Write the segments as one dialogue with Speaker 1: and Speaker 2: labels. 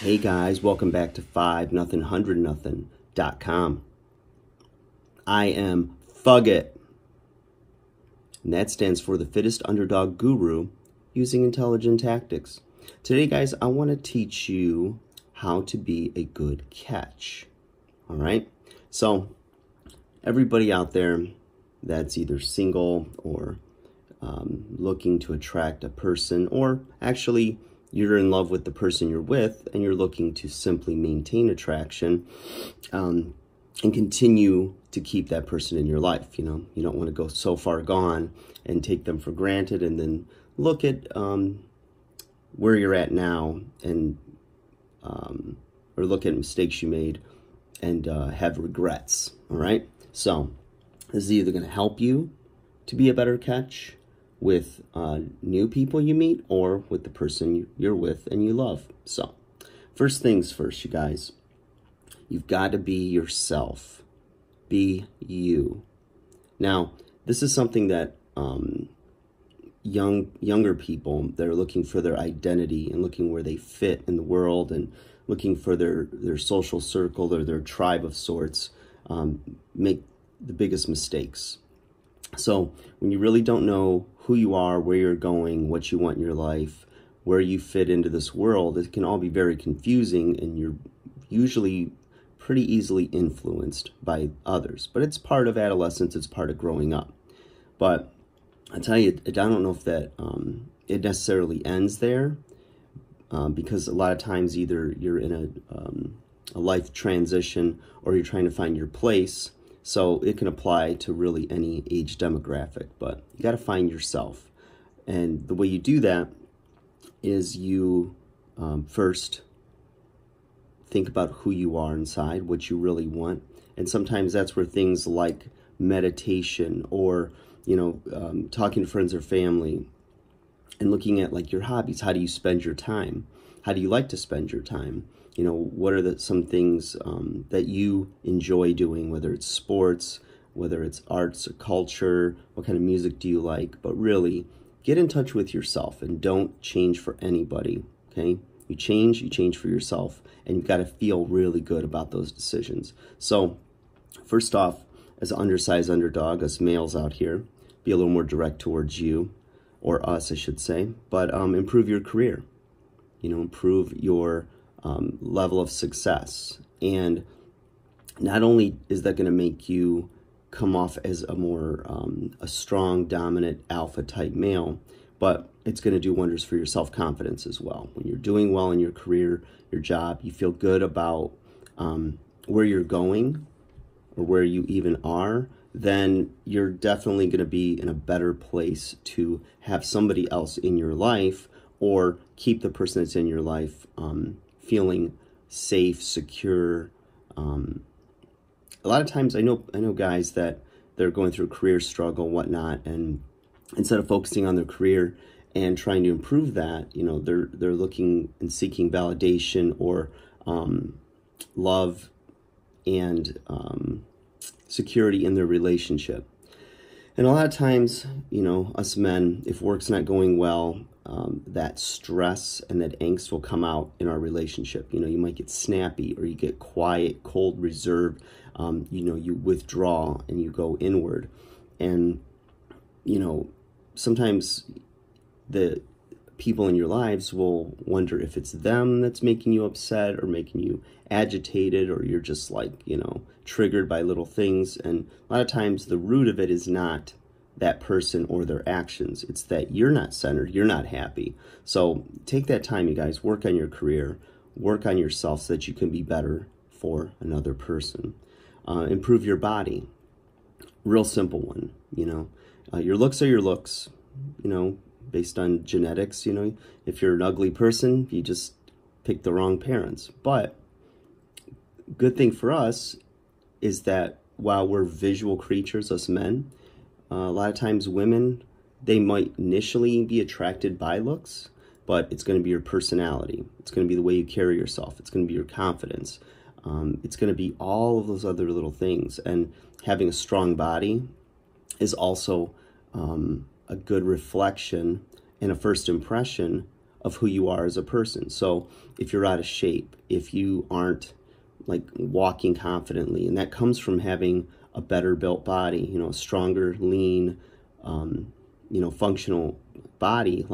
Speaker 1: Hey guys, welcome back to 5nothing100nothing.com. I am Fugit, and that stands for the fittest underdog guru using intelligent tactics. Today, guys, I want to teach you how to be a good catch. All right? So, everybody out there that's either single or looking to attract a person, or actually you're in love with the person you're with and you're looking to simply maintain attraction and continue to keep that person in your life. You know, you don't want to go so far gone and take them for granted and then look at where you're at now and or look at mistakes you made and have regrets. All right, so this is either going to help you to be a better catch with new people you meet or with the person you're with and you love. So first things first, you guys, you've got to be yourself. Be you. Now, this is something that younger people that are looking for their identity and looking where they fit in the world and looking for their social circle or their tribe of sorts make the biggest mistakes. So when you really don't know who you are, where you're going, what you want in your life, where you fit into this world, it can all be very confusing, and you're usually pretty easily influenced by others. But it's part of adolescence, it's part of growing up. But I tell you, I don't know if that it necessarily ends there, because a lot of times either you're in a life transition or you're trying to find your place. So it can apply to really any age demographic, but you got to find yourself. And the way you do that is you first think about who you are inside, what you really want. And sometimes that's where things like meditation or, talking to friends or family and looking at like your hobbies. How do you spend your time? How do you like to spend your time? What are some things that you enjoy doing, whether it's sports, whether it's arts or culture, what kind of music do you like? But really, get in touch with yourself and don't change for anybody, okay? You change for yourself, and you've got to feel really good about those decisions. So, first off, as an undersized underdog, us males out here, be a little more direct towards you, or us, I should say, but improve your career, improve your level of success. And not only is that going to make you come off as a more a strong, dominant, alpha type male, but it's going to do wonders for your self-confidence as well. When you're doing well in your career, your job, you feel good about where you're going or where you even are, then you're definitely going to be in a better place to have somebody else in your life or keep the person that's in your life feeling safe, secure. A lot of times I know guys that they're going through a career struggle, whatnot, and instead of focusing on their career and trying to improve that, they're looking and seeking validation or love and security in their relationship. And a lot of times, us men, if work's not going well, that stress and that angst will come out in our relationship. You might get snappy, or you get quiet, cold, reserved. You withdraw and you go inward. And, sometimes the people in your lives will wonder if it's them that's making you upset or making you agitated, or you're just like, triggered by little things. And a lot of times the root of it is not that person or their actions. It's that you're not centered, you're not happy. So take that time, you guys, work on your career, work on yourself so that you can be better for another person. Improve your body. Real simple one, your looks are your looks, based on genetics. If you're an ugly person, you just pick the wrong parents. But good thing for us is that while we're visual creatures, us men, a lot of times women, they might initially be attracted by looks, but it's going to be your personality. It's going to be the way you carry yourself. It's going to be your confidence. It's going to be all of those other little things. And having a strong body is also a good reflection and a first impression of who you are as a person. So if you're out of shape, if you aren't like walking confidently, and that comes from having a better built body, you know, a stronger, lean, you know, functional body,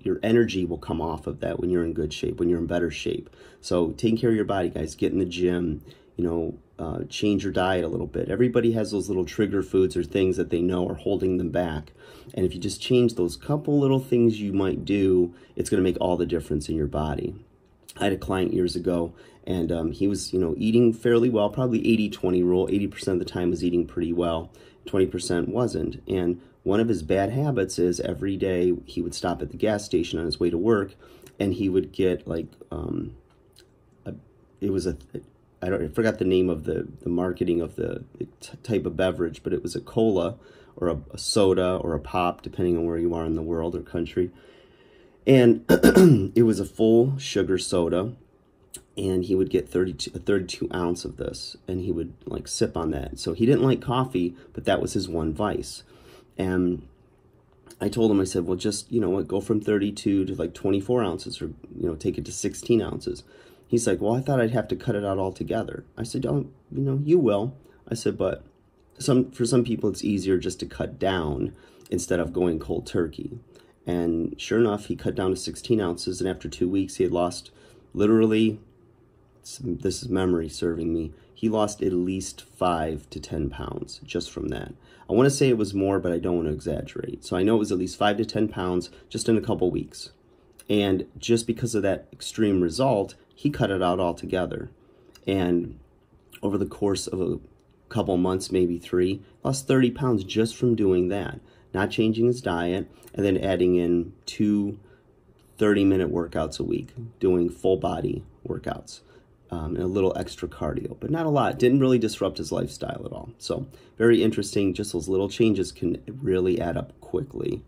Speaker 1: your energy will come off of that when you're in good shape, when you're in better shape. So taking care of your body, guys, get in the gym, you know, change your diet a little bit. Everybody has those little trigger foods or things that they know are holding them back. And if you just change those couple little things you might do, it's going to make all the difference in your body. I had a client years ago, and he was, you know, eating fairly well, probably 80-20 rule. 80% of the time was eating pretty well, 20% wasn't. And one of his bad habits is every day he would stop at the gas station on his way to work, and he would get like, I forgot the name of the marketing of the type of beverage, but it was a cola or a soda or a pop, depending on where you are in the world or country. And it was a full sugar soda, and he would get 32 ounce of this, and he would like sip on that. So he didn't like coffee, but that was his one vice. And I told him, I said, well, just, you know what, go from 32 to like 24 ounces, or, you know, take it to 16 ounces. He's like, well, I thought I'd have to cut it out altogether. I said, oh, you know, you will. I said, but for some people, it's easier just to cut down instead of going cold turkey. And sure enough, he cut down to 16 ounces, and after 2 weeks, he had lost literally, this is memory serving me, he lost at least 5 to 10 pounds just from that. I want to say it was more, but I don't want to exaggerate. So I know it was at least 5 to 10 pounds just in a couple weeks. And just because of that extreme result, he cut it out altogether. And over the course of a couple months, maybe 3, lost 30 pounds just from doing that. Not changing his diet, and then adding in 2 30-minute workouts a week, doing full body workouts, and a little extra cardio, but not a lot. Didn't really disrupt his lifestyle at all. So very interesting. Just those little changes can really add up quickly.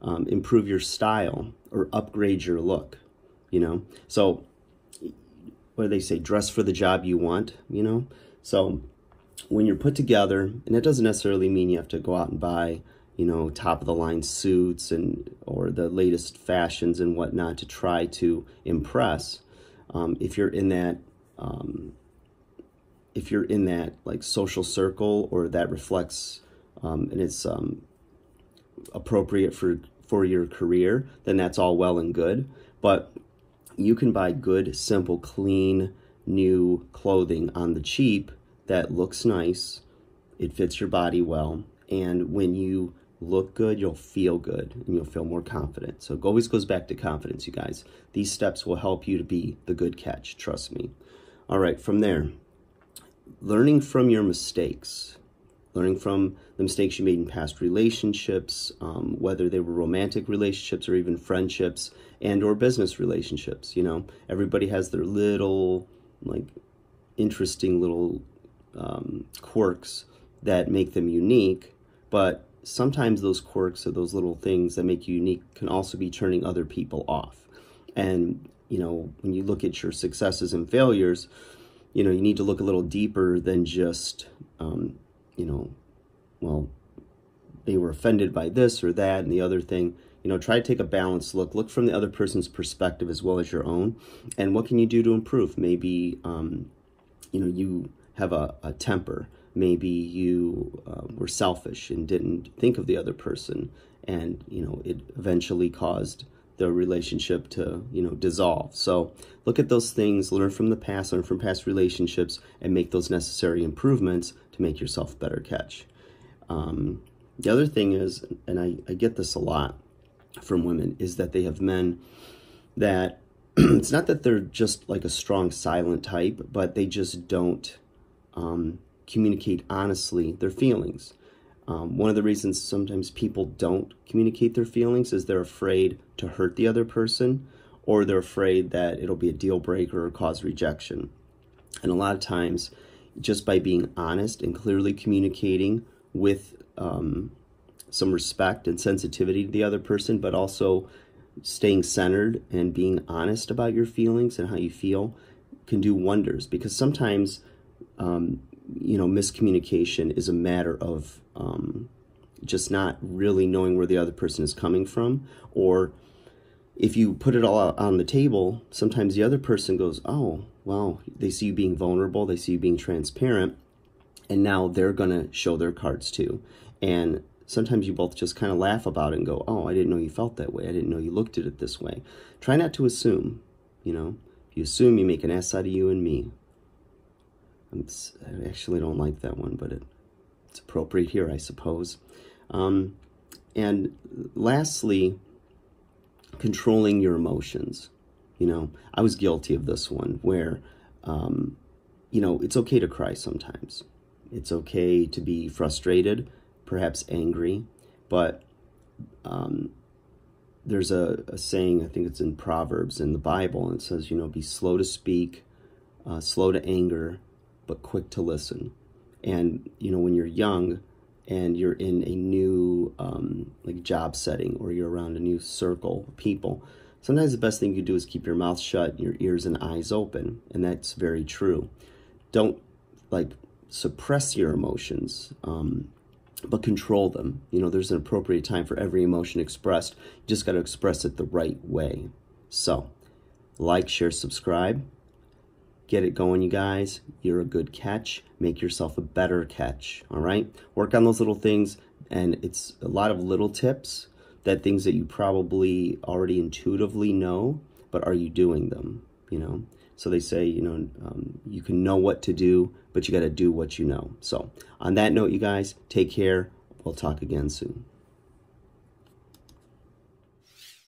Speaker 1: Improve your style or upgrade your look, you know. So what do they say? Dress for the job you want, you know. So when you're put together, and that doesn't necessarily mean you have to go out and buy, you know, top of the line suits or the latest fashions and whatnot to try to impress. If you're in that like social circle, or that reflects and it's appropriate for your career, then that's all well and good. But you can buy good, simple, clean, new clothing on the cheap that looks nice, it fits your body well, and when you look good, you'll feel good, and you'll feel more confident. So it always goes back to confidence, you guys. These steps will help you to be the good catch, trust me. All right, from there, learning from your mistakes. Learning from the mistakes you made in past relationships, whether they were romantic relationships or even friendships and or business relationships. You know, everybody has their little, like, interesting little quirks that make them unique, but sometimes those quirks or those little things that make you unique can also be turning other people off. And, you know, when you look at your successes and failures, you know, you need to look a little deeper than just, you know, well, they were offended by this or that and the other thing. You know, try to take a balanced look. Look from the other person's perspective as well as your own. And what can you do to improve? Maybe, you know, you have a temper. Maybe you were selfish and didn't think of the other person. And, you know, it eventually caused the relationship to, you know, dissolve. So look at those things, learn from the past, learn from past relationships, and make those necessary improvements to make yourself a better catch. The other thing is, and I get this a lot from women, is that they have men that it's not that they're just like a strong silent type, but they just don't communicate honestly their feelings. One of the reasons sometimes people don't communicate their feelings is they're afraid to hurt the other person, or they're afraid that it'll be a deal breaker or cause rejection. And a lot of times, just by being honest and clearly communicating with some respect and sensitivity to the other person, but also staying centered and being honest about your feelings and how you feel, can do wonders. Because sometimes, you know, miscommunication is a matter of just not really knowing where the other person is coming from, or if you put it all out on the table, sometimes the other person goes, oh, well, they see you being vulnerable, they see you being transparent, and now they're going to show their cards too. And sometimes you both just kind of laugh about it and go, oh, I didn't know you felt that way. I didn't know you looked at it this way. Try not to assume, you know. If you assume, you make an ass out of you and me. I actually don't like that one, but it's appropriate here, I suppose. And lastly, controlling your emotions. You know, I was guilty of this one where, you know, it's okay to cry sometimes. It's okay to be frustrated, perhaps angry, but there's a saying, I think it's in Proverbs in the Bible, and it says, you know, be slow to speak, slow to anger, but quick to listen. And, you know, when you're young and you're in a new like job setting, or you're around a new circle of people, sometimes the best thing you can do is keep your mouth shut, your ears and eyes open. And that's very true. Don't like suppress your emotions, but control them. You know, there's an appropriate time for every emotion expressed. You just got to express it the right way. So, like, share, subscribe. Get it going, you guys. You're a good catch. Make yourself a better catch, all right? Work on those little things, and it's a lot of little tips, that things that you probably already intuitively know, but are you doing them, you know? So they say, you know, you can know what to do, but you got to do what you know. So on that note, you guys, take care. We'll talk again soon.